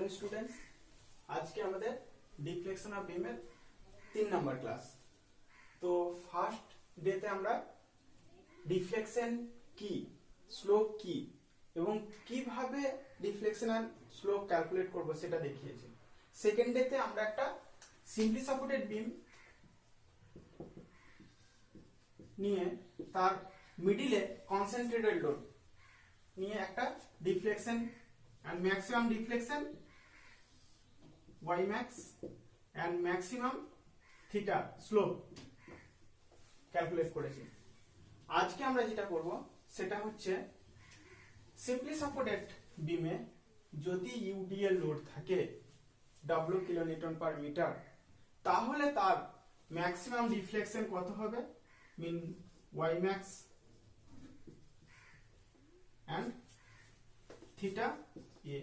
Morning students, আজকে আমাদের deflection of বিমের 3 নাম্বার ক্লাস। তো ফার্স্ট ডেতে আমরা ডিফ্লেকশন কি, স্লোপ কি এবং কিভাবে ডিফ্লেকশন আর স্লোপ ক্যালকুলেট করব সেটা দেখিয়েছি। সেকেন্ড ডেতে আমরা একটা সিম্পলি সাপোর্টেড বিম নিয়ে তার মিডিলে কনসেন্ট্রেটেড লোড নিয়ে একটা deflection and maximum deflection y max and maximum theta slope calculate করেছি। আজকে আমরা যেটা করব সেটা হচ্ছে সিম্পলি সাপোর্টেড বিমে যদি ইউডিএল লোড থাকে W কিলোনিউটন পার মিটার, তাহলে তার ম্যাক্সিমাম ডিফ্লেকশন কত হবে, মিন y max and theta a,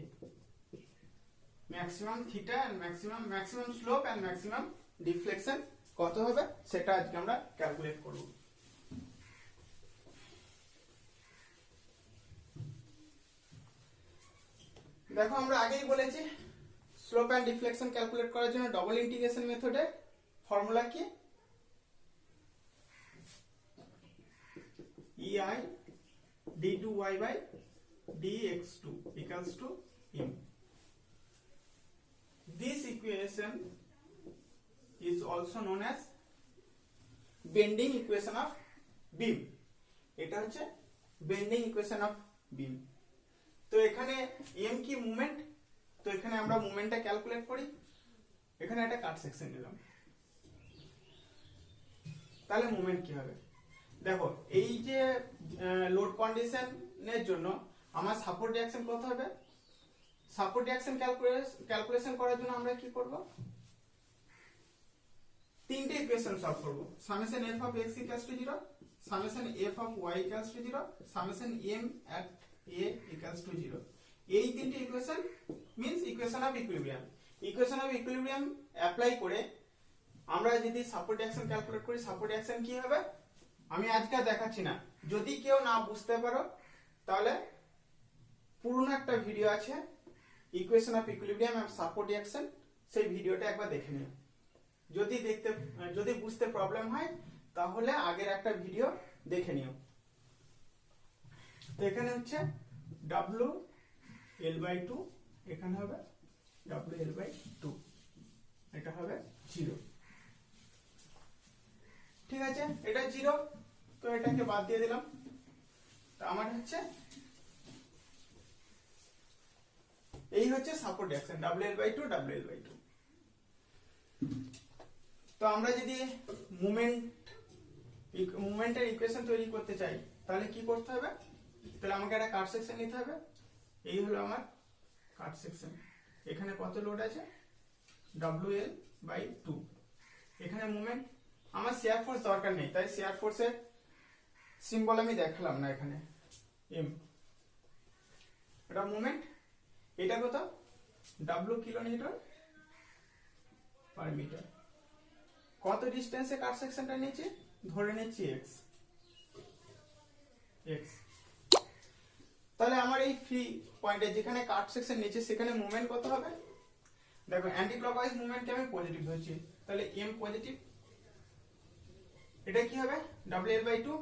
maximum theta and maximum slope and maximum deflection কত হবে সেটা আজকে আমরা ক্যালকুলেট করব। দেখো আমরা আগেই বলেছি স্লোপ এন্ড ডিফ্লেকশন ক্যালকুলেট করার জন্য ডবল ইন্টিগ্রেশন মেথডে ফর্মুলা কি, ei d2y by dx2 equals to m. This equation is also known as bending equation of beam. এটা হচ্ছে বেন্ডিং ইকুয়েশন অফ বিম। তো এখানে m কি মুভমেন্ট, তো এখানে আমরা মুভমেন্টটা ক্যালকুলেট করি। এখানে একটা কাট সেকশন নিলাম, তাহলে মুভমেন্ট কি হবে দেখো, এই যে লোড কন্ডিশনের জন্য আমার সাপোর্ট রিঅ্যাকশন কত হবে, সাপোর্ট রিঅ্যাকশন ক্যালকুলেশন করার জন্য আমরা কি করব, তিনটে ইকুয়েশন সলভ করব। Summation f of x equals to 0, summation f of y equals to 0, summation m at a equals to 0। এই তিনটে equation means equation of equilibrium. Equation of equilibrium apply করে আমরা যদি সাপোর্ট রিঅ্যাকশন ক্যালকুলেট করি, support reaction কি হবে আমি আজকে দেখাচ্ছি না। যদি কেউ না বুঝতে পারো তাহলে পুরনো একটা ভিডিও আছে equation of equilibrium and support reaction, সেই ভিডিওটা একবার দেখে নিও। যদি বুঝতে প্রবলেম হয় তাহলে আগের একটা ভিডিও দেখে নিও। তো এখানে হচ্ছে WL/2, এখানে হবে WL/2, এটা হবে 0। ঠিক আছে, এটা 0, তো এটাকে বাদ দিয়ে দিলাম। তো আমার হচ্ছে এই হচ্ছে সাপোর্ট রিঅ্যাকশন WL/2 WL/2। তো আমরা যদি মুভমেন্টের ইকুয়েশন তৈরি করতে চাই তাহলে কি করতে হবে, তাহলে আমাকে একটা কাট সেকশন নিতে হবে। এই হলো আমার কাট সেকশন, এখানে কত লোড আছে WL/2, এখানে মুভমেন্ট, আমার শিয়ার ফোর্স দরকার নেই তাই শিয়ার ফোর্সের সিম্বল আমি দেখালাম না, এখানে m, এটা মুভমেন্ট, এটা কত W কিলোনিউটন পার মিটার। কত ডিসটেন্সে কাট সেকশনটা নিয়েছি, ধরে নিচ্ছি x। তাহলে আমার এই ফ্রি পয়েন্টে যেখানে কাট সেকশন নিয়েছি সেখানে মুভমেন্ট কত হবে, দেখো অ্যান্টি ক্লকওয়াইজ মুভমেন্টকে আমি পজিটিভ ধরছি, তাহলে m পজিটিভ। এটা কি হবে WL/2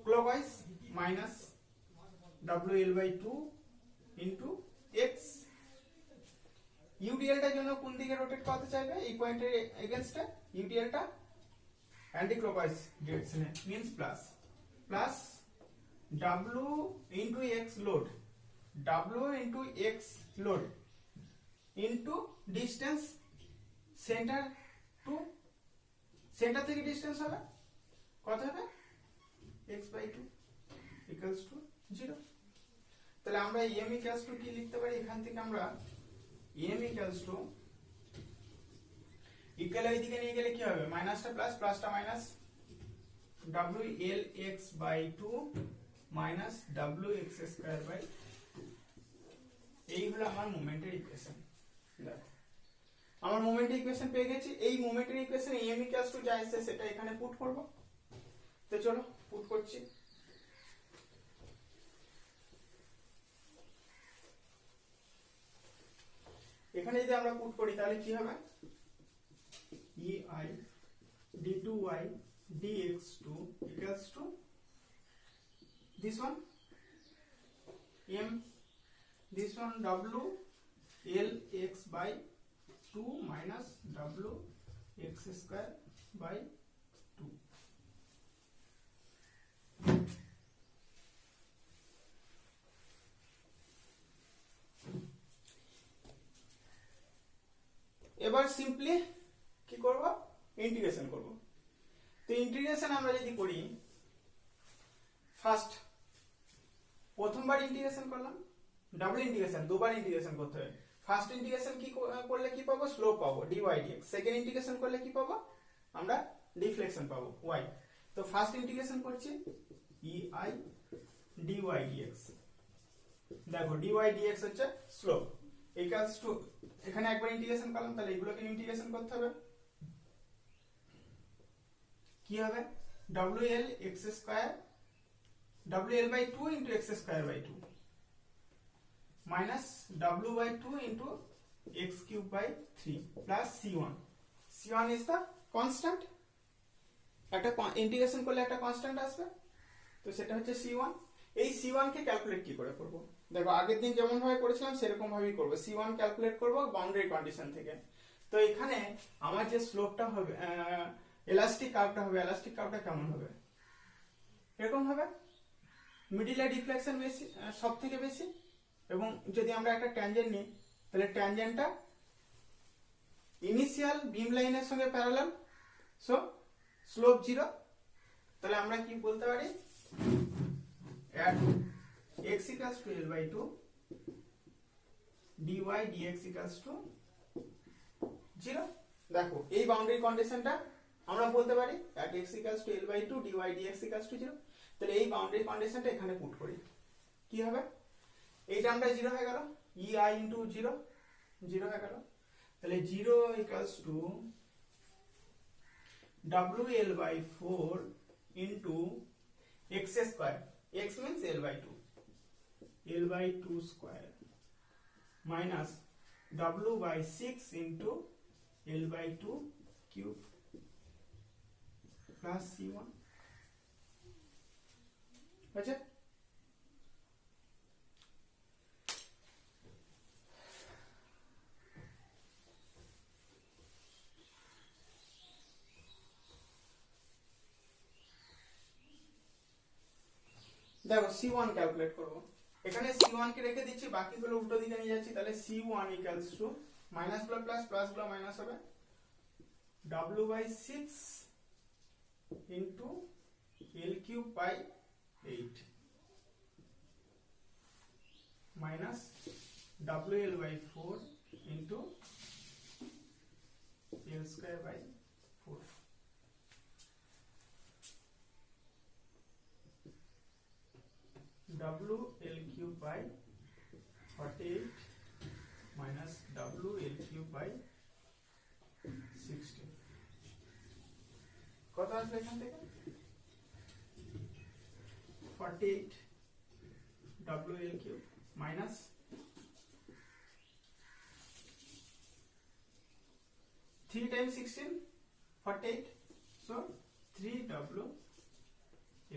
clockwise minus WL/2 into x। ইউডিএলটার জন্য কোন দিকে রোটেট করতে চাইবে, এই পয়েন্টের এগেইনস্টে ইউডিএলটা অ্যান্টি ক্লকওয়াইজ ডিরেকশনে, means plus W into x load, W into x load into distance centre to centre থেকে ডিসটেন্স হবে কত হবে x/2 equals to 0। তাহলে আমরা m equals to কি লিখতে পারি, এখান থেকে আমরা m equals to ইকুয়াল এই দিকে নিয়ে গেলে কি হবে, মাইনাসটা প্লাস প্লাসটা মাইনাস, WLx/2 মাইনাস WX²/, এই হলো আমার মোমেন্টের ইকুয়েশন। দেখো আমার মোমেন্টের ইকুয়েশন পেয়ে গেছি। এই মোমেন্টের ইকুয়েশনে m equals to যা আসছে সেটা এখানে পুট করব। তো চলো পুট করছি। এখানে যদি আমরা পুট করি তাহলে কি হবে, ei d2y dx2 equals to this one m, this one w l x by 2 minus w x square by 2. এবার সিম্পলি কি করব, ইন্টিগ্রেশন করব। তো ইন্টিগ্রেশন আমরা যদি করি, ফার্স্ট প্রথমবার ইন্টিগ্রেশন করলাম, ডাবল ইন্টিগ্রেশন দুবার ইন্টিগ্রেশন করতে হবে। ফার্স্ট ইন্টিগ্রেশন কি করলে কি পাবো, স্লোপ পাবো dy dx। সেকেন্ড ইন্টিগ্রেশন করলে কি পাবো, আমরা ডিফ্লেকশন পাবো y। তো ফার্স্ট ইন্টিগ্রেশন করছি ei dy dx, দেখো dy dx হচ্ছে স্লোপ ইকুয়ালস টু, এখানে একবার ইন্টিগ্রেশন করলাম তাহলে এগুলোকে ইন্টিগ্রেশন করতে হবে। কি হবে, wl x square wl by 2 into x square by 2 minus w by 2 into x cube by 3 plus c1. c1 is the constant, একটা ইন্টিগ্রেশন করলে একটা কনস্ট্যান্ট আসবে, তো সেটা হচ্ছে c1। এই c1 কে ক্যালকুলেট কি করে করব, দেখো আগের দিন যেমন ভাবে করেছিলাম সেরকম ভাবেই করব। c1 ক্যালকুলেট করব বাউন্ডারি কন্ডিশন থেকে। তো এখানে আমার যে স্লোপটা হবে, এলাস্টিক কার্ভটা হবে, এলাস্টিক কার্ভটা কেমন হবে, এরকম হবে, মিডিলে ডিফ্লেকশন বেশি, সব থেকে বেশি, এবং যদি আমরা একটা ট্যানজেন্ট নিই তাহলে ট্যানজেন্টটা ইনিশিয়াল বিম লাইনের সঙ্গে প্যারালাল, সো স্লোপ 0। তাহলে আমরা কি বলতে পারি, at x equals to l by 2 dy dx equals to 0। দেখো এই বাউন্ডারি কন্ডিশনটা আমরা বলতে পারি at x equals to l by 2 dy dx equals to 0। তাহলে এই বাউন্ডারি কন্ডিশনটা এখানে পুট করি, কি হবে, এইটা আমরা 0 হয়ে গেল, ei into 0 0 হয়ে গেল। তাহলে 0 equals to wl by 4 into x square, x means l by 2, l by 2 square minus w by 6 into l by 2 cube plus c1। আচ্ছা, দেখো c1 ক্যালকুলেট করব। এখানে c1 কে রেখে দিচ্ছি, বাকিগুলো উল্টো দিকে নিয়ে যাচ্ছি। তাহলে c1 ইকুয়ালস টু মাইনাস গুলো প্লাস, প্লাস গুলো মাইনাস হবে, w by 6 into l cube by 8 minus wl by 4 into l square by 4। w l cube by 48 minus w l cube by 60 কত আসবে এখান থেকে, 48 w l cube minus 3 times 16 48, so 3w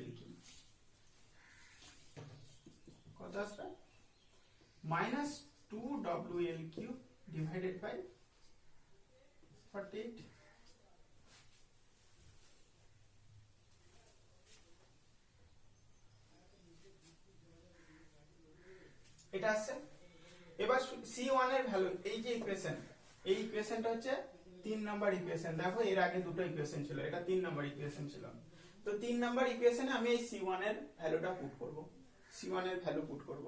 l cube কত আসবে, minus 2w l cube divided by 48। এটা আসছে। এবার c1 এর ভ্যালু, এই যে ইকুয়েশন, এই ইকুয়েশনটা হচ্ছে 3 নাম্বার ইকুয়েশন। দেখো এর আগে দুটো ইকুয়েশন ছিল, এটা 3 নাম্বার ইকুয়েশন ছিল। তো 3 নাম্বার ইকুয়েশনে আমি এই c1 এর ভ্যালুটা পুট করব, c1 এর ভ্যালু পুট করব,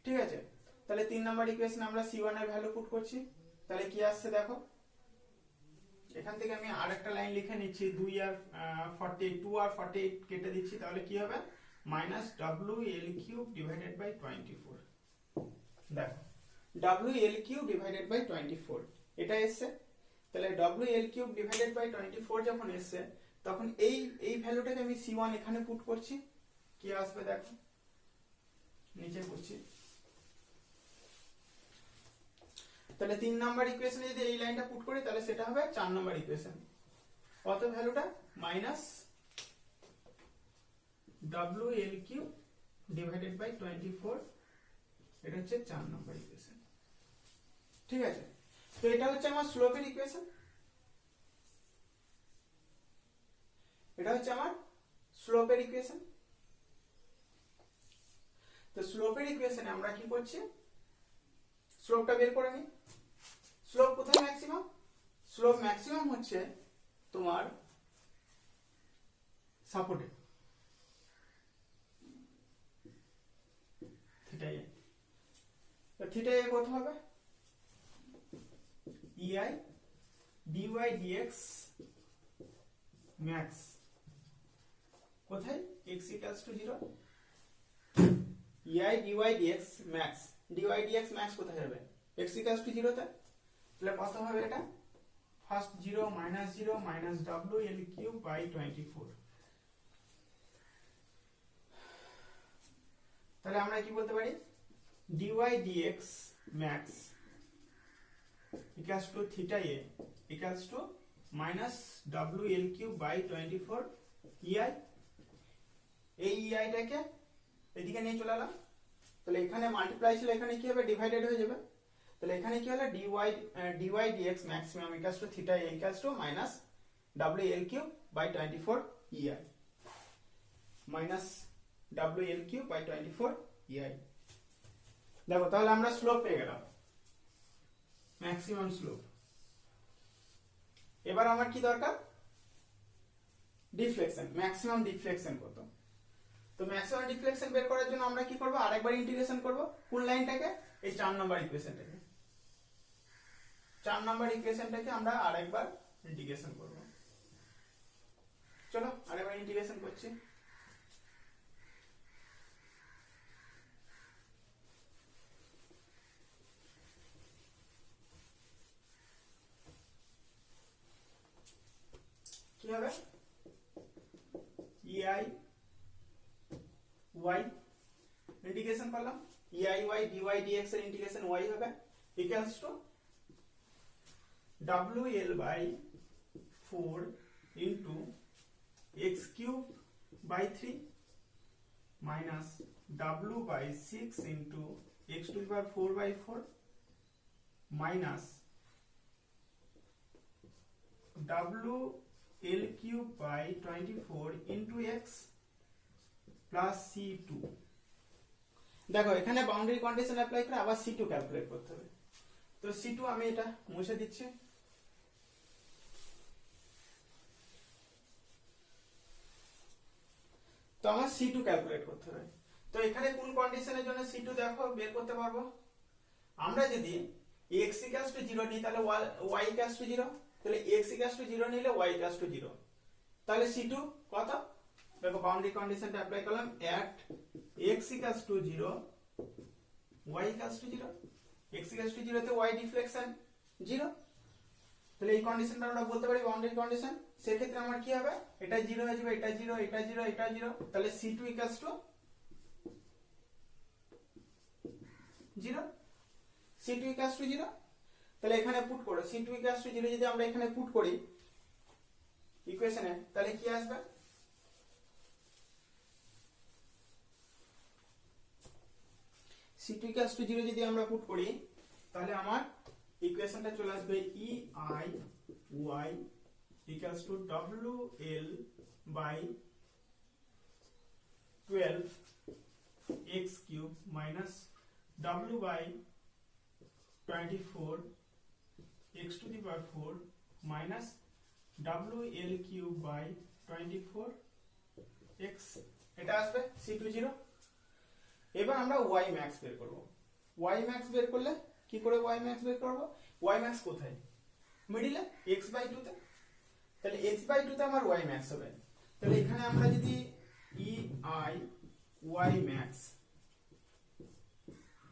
ঠিক আছে। তাহলে 3 নাম্বার ইকুয়েশনে আমরা c1 এর ভ্যালু পুট করছি, তাহলে কি আসছে দেখো, এখান থেকে আমি আরেকটা লাইন লিখে নিচ্ছি, 2 আর 48, 2 আর 48 কেটে দিচ্ছি, তাহলে কি হবে, minus w l cube divided by 24। দেখো w l cube divided by 24 এটা এসছে। তাহলে w l cube divided by 24 যখন এসছে, তখন এই ভ্যালুটাকে আমি c1 এখানে পুট করছি, কি আসবে দেখো, নিচে করছি তাহলে 3 নাম্বার ইকুয়েশনে যদি এই লাইনটা পুট করি তাহলে সেটা হবে 4 নাম্বার ইকুয়েশন। কত ভ্যালুটা মাইনাস WL³ ডিভাইডেড বাই 24, এটা হচ্ছে 4 নাম্বার ইকুয়েশন। ঠিক আছে, তো এটা হচ্ছে আমার স্লোপের ইকুয়েশন, এটা হচ্ছে আমার স্লোপের ইকুয়েশন। তো স্লোপের ইকুয়েশনে আমরা কি করছি, স্লোপটা বের করে নিই। স্লোপ কোথায় ম্যাক্সিমাম? স্লোপ ম্যাক্সিমাম হচ্ছে তোমার সাপোর্টে, থিটা এ। তো থিটা এ কত হবে? EI dy dx max কোথায়? x equals to 0। EI dy dx max, dy dx max কোথায় হবে? x equals to 0 তে। তাহলে কত হবে এটা? First 0 minus 0 minus WL³ by 24। তাহলে আমরা কি বলতে পারি? dy dx max equals to theta a equals to minus WL³ by 24 EI। এই EI টাকে এদিকে নিয়ে চলে এলাম, তাহলে এখানে মাল্টিপ্লাই ছিল, এখানে কি হবে? ডিভাইডেড হয়ে যাবে। তাহলে এখানে কি হলো? dy dx maximum equals to theta a equals to minus WL³ by 24 EI minus WL³ by 24 EI। দেখো তাহলে আমরা স্লোপ পেয়ে গেলাম, ম্যাক্সিমাম স্লোপ। এবার আমার কি দরকার? ডিফ্লেকশন, ম্যাক্সিমাম ডিফ্লেকশন কত। তো ম্যাক্সিমাম ডিফ্লেকশন বের করার জন্য আমরা কি করব? আরেকবার ইন্টিগ্রেশন করব। কোন লাইনটাকে? এই 4 নাম্বার ইকুয়েশনটাকে, 4 নাম্বার ইকুয়েশনটাকে আমরা আরেকবার ইন্টিগ্রেশন করব। চলো আরেকবার ইন্টিগ্রেশন করছি। কি হবে? EI y ইন্টিগ্রেশন করলাম, EI y dy dx এর ইন্টিগ্রেশন y হবে equals to WL by 4 into x³ by 3 minus W by 6 into x to the power 4 by 4 minus WL³ by 24 into x plus C2। দেখো এখানে boundary condition apply করে আবার C2 calculate করতে হবে। তো C2 আমি এটা মুছে দিচ্ছি। তো আমার C2 ক্যালকুলেট করতে হবে। তো এখানে কোন কন্ডিশনের জন্য C2 দেখো বের করতে পারবো? আমরা যদি x equals to 0 নিই তাহলে y equals to 0, তাহলে x equals to 0 নিলে y equals to 0, তাহলে C2 কত? দেখো বাউন্ডারি কন্ডিশনটা অ্যাপ্লাই করলাম, at x equals to 0 y equals to 0, x equals to 0 তে y ডিফ্লেকশন 0, তাহলে এই কন্ডিশনটা আমরা বলতে পারি বাউন্ডারি কন্ডিশন। সেই ক্ষেত্রে আমার কি হবে? এটা 0 হয়ে যাবে, এটা 0, এটা 0, এটা 0, তাহলে C2 equals to 0, C2 equals to 0। তাহলে এখানে পুট করো C2 equals to 0, যদি আমরা এখানে পুট করি ইকুয়েশনে তাহলে কি আসবে? C2 equals to 0 যদি আমরা পুট করি তাহলে আমার ইকুয়েশনটা চলে আসবে EI y equals to WL by 12 x³ minus W by 24 x to the power 4 minus WL³ by 24 x, এটা আসবে C2 0। এবার আমরা y max বের করব। y max বের করলে কি করে y max বের করব? y max কোথায়? মিডলে x/2 তে, তাহলে x/2 তে আমার y max হবে। তাহলে এখানে আমরা যদি EI y max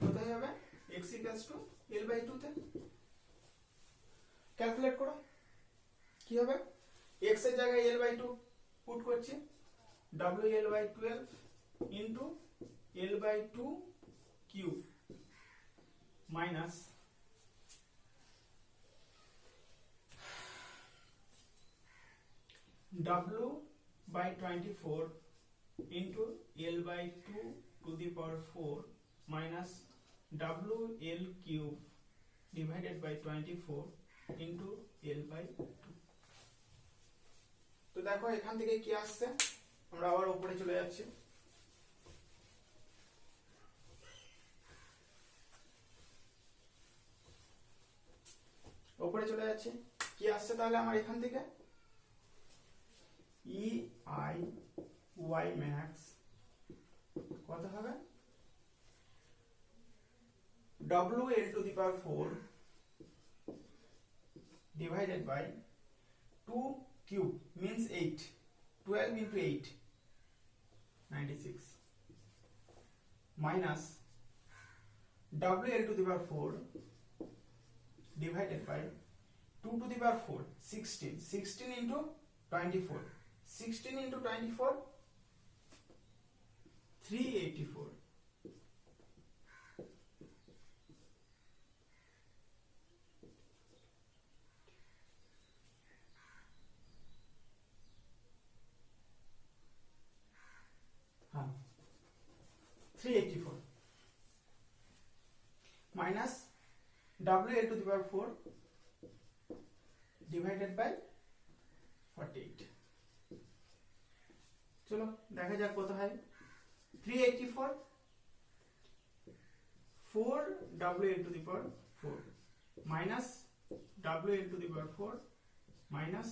কোথায় হবে? x equals to L/2 তে ক্যালকুলেট করো কি হবে? x এর জায়গায় L/2 পুট করছি, WL/12 into L/2 cube minus W by 24 into L by 2 to the power 4 minus WL cube divided by 24 into L by 2. তো দেখো এখান থেকে কি আসছে, আমরা আবার উপরে চলে যাচ্ছি। উপরে চলে যাচ্ছে, কি আসছে তাহলে আমার এখান থেকে EI Y max কত হবে WL to the power 4 divided by 2 cube means 8, 12 into 8 96 minus WL to the power 4 divided by 2 to the power 4 16, 16 into 24, 16 into 24 384. हाँ 384 minus WL to the power 4 divided by 48. চলো দেখা যাক কত হয়। 384 4 WL to the power 4 minus WL to the power 4 minus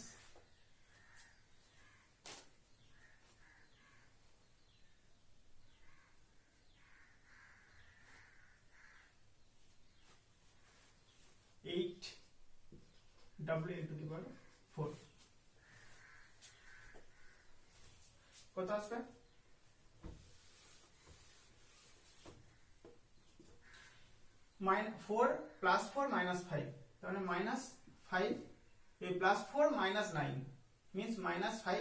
WL to the power 4 কত আসবে? 4 plus 4 minus 5, তাহলে minus 5 এই plus 4 minus 9 means minus 5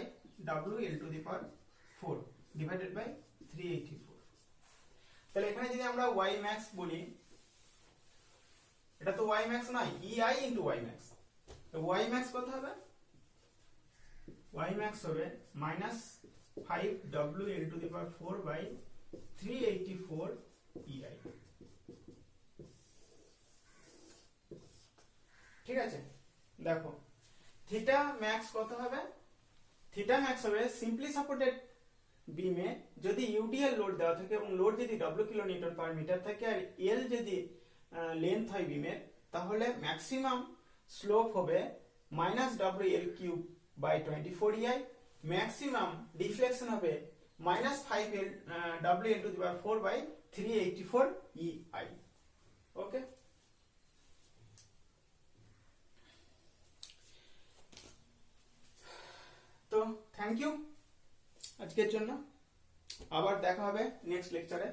WL to the power 4 divided by 384. তাহলে এখানে যদি আমরা y max বলি, এটা তো y max নয়, EI into y max, তো y max কত হবে? y max হবে minus 5 WL to the power 4 by 384 EI. ঠিক আছে, দেখো থিটা ম্যাক্স কত হবে? থিটা ম্যাক্স হবে সিম্পলি সাপোর্টেড বিমে যদি ইউডিএল লোড দেওয়া থাকে এবং লোড যদি W kilo newton per metre থাকে আর এল যদি লেন্থ হয় বিমের, তাহলে ম্যাক্সিমাম স্লোপ হবে minus WL cube by 24 EI, maximum deflection হবে minus 5 WL to the power 4 by 384 EI. Okay, তো থ্যাংক ইউ আজকের জন্য, আবার দেখা হবে নেক্সট লেকচারে।